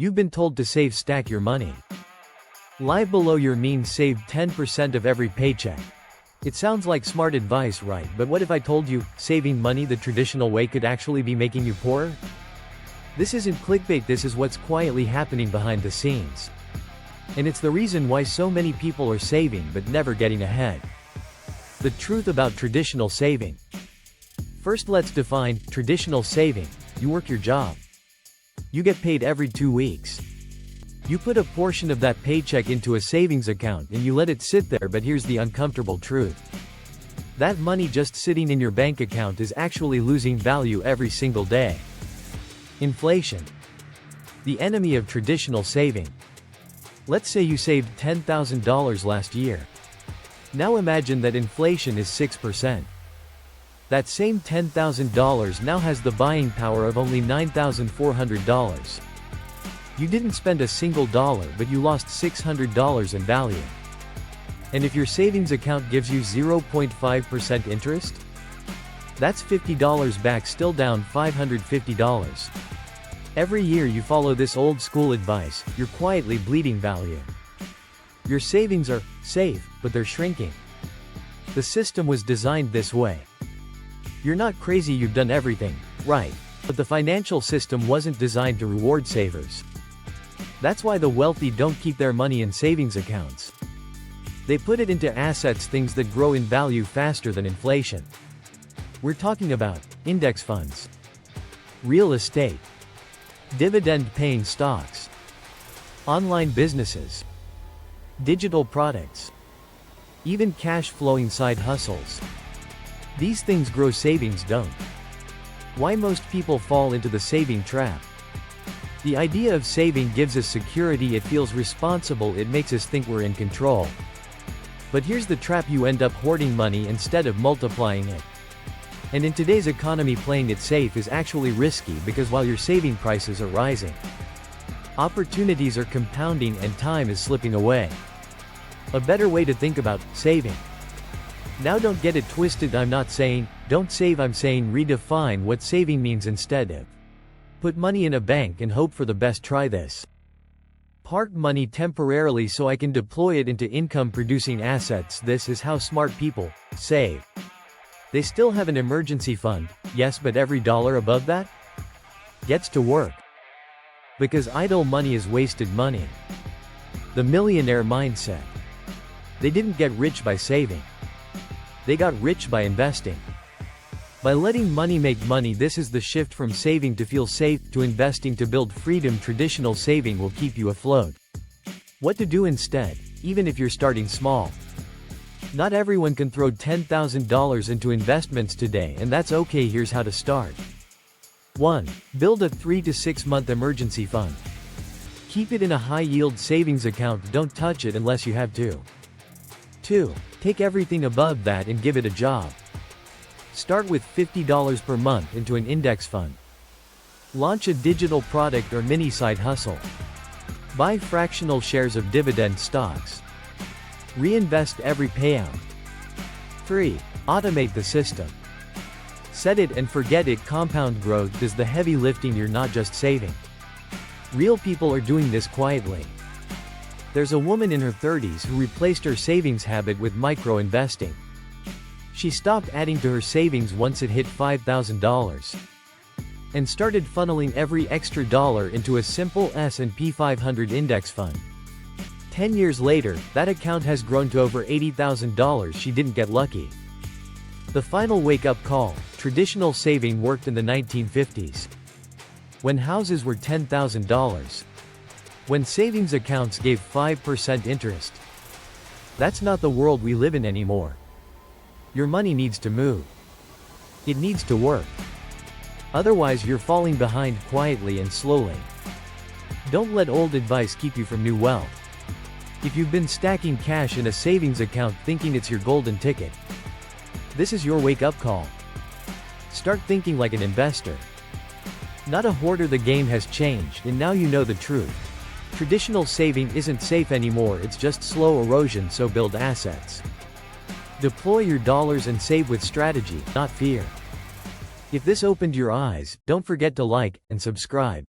You've been told to stack your money. Live below your means, save 10% of every paycheck. It sounds like smart advice, right? But what if I told you, saving money the traditional way could actually be making you poorer? This isn't clickbait, this is what's quietly happening behind the scenes. And it's the reason why so many people are saving but never getting ahead. The truth about traditional saving. First, let's define traditional saving. You work your job. You get paid every 2 weeks. You put a portion of that paycheck into a savings account and you let it sit there, but here's the uncomfortable truth. That money just sitting in your bank account is actually losing value every single day. Inflation. The enemy of traditional saving. Let's say you saved $10,000 last year. Now imagine that inflation is 6%. That same $10,000 now has the buying power of only $9,400. You didn't spend a single dollar, but you lost $600 in value. And if your savings account gives you 0.5% interest, that's $50 back, still down $550. Every year you follow this old school advice, you're quietly bleeding value. Your savings are safe, but they're shrinking. The system was designed this way. You're not crazy, you've done everything right, but the financial system wasn't designed to reward savers. That's why the wealthy don't keep their money in savings accounts. They put it into assets, things that grow in value faster than inflation. We're talking about index funds, real estate, dividend-paying stocks, online businesses, digital products, even cash-flowing side hustles. These things grow, savings don't. Why most people fall into the saving trap? The idea of saving gives us security, it feels responsible, it makes us think we're in control. But here's the trap, you end up hoarding money instead of multiplying it. And in today's economy, playing it safe is actually risky, because while your saving prices are rising, opportunities are compounding and time is slipping away. A better way to think about saving. Now don't get it twisted, I'm not saying don't save, I'm saying redefine what saving means instead of put money in a bank and hope for the best. Try this. Park money temporarily so I can deploy it into income-producing assets. This is how smart people save. They still have an emergency fund, yes, but every dollar above that gets to work. Because idle money is wasted money. The millionaire mindset. They didn't get rich by saving. They got rich by investing. By letting money make money. This is the shift from saving to feel safe, to investing to build freedom. Traditional saving will keep you afloat. What to do instead, even if you're starting small. Not everyone can throw $10,000 into investments today, and that's okay. Here's how to start. 1. Build a 3 to 6 month emergency fund. Keep it in a high-yield savings account, don't touch it unless you have to. 2. Take everything above that and give it a job. Start with $50 per month into an index fund. Launch a digital product or mini side hustle. Buy fractional shares of dividend stocks. Reinvest every payout. 3. Automate the system. Set it and forget it. Compound growth is the heavy lifting, you're not just saving. Real people are doing this quietly. There's a woman in her 30s who replaced her savings habit with micro-investing. She stopped adding to her savings once it hit $5,000. And started funneling every extra dollar into a simple S&P 500 index fund. 10 years later, that account has grown to over $80,000. She didn't get lucky. The final wake-up call. Traditional saving worked in the 1950s. When houses were $10,000. When savings accounts gave 5% interest. That's not the world we live in anymore. Your money needs to move. It needs to work. Otherwise you're falling behind quietly and slowly. Don't let old advice keep you from new wealth. If you've been stacking cash in a savings account thinking it's your golden ticket, this is your wake-up call. Start thinking like an investor. Not a hoarder. The game has changed, and now you know the truth. Traditional saving isn't safe anymore, it's just slow erosion, so build assets. Deploy your dollars and save with strategy, not fear. If this opened your eyes, don't forget to like and subscribe.